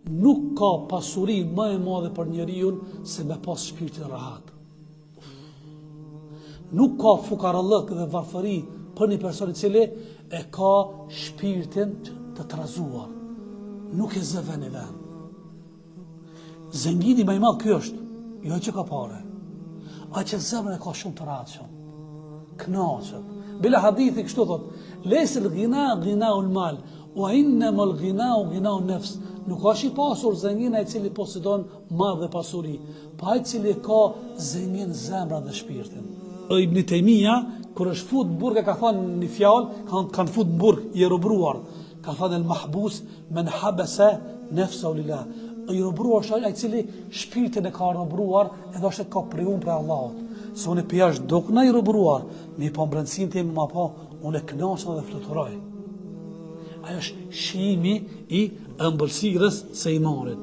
nuk ka pasuri më e madhe për njeriu se me pas shpirtin rahat. Nuk ka fukarallëk dhe varfëri për një person i cili e ka shpirtin të trazuar. Nuk e zë vend i ven. Zëngini më i madh ky është, jo që ka pare. Ai që zemrën e ka shumë të rahatshëm. Kënaqet. Bila hadithi kështu thot, "Laysa al-ghina ghina'ul mal, wa innama al-ghina'u ghina'un nafs." Nuk ka i pasur zëngina i cili posedon madh dhe pasuri, pa ai cili ka zëngin zemra dhe shpirtin. Ibn Taymija kur është fut në burg ka thënë një fjalë, kanë fut në burg i robruar. Ka thënë el-mahbus men habasa nafsahu lillah. I robruar është ai i cili shpirtin e ka robruar edhe është ka priun për Allahut. Se unë pjash dokna i robruar, mi po mbrëndësin të ma po, unë e kënaqem dhe fluturoj. Ajo është shihimi i ëmbëlsirës së imanit.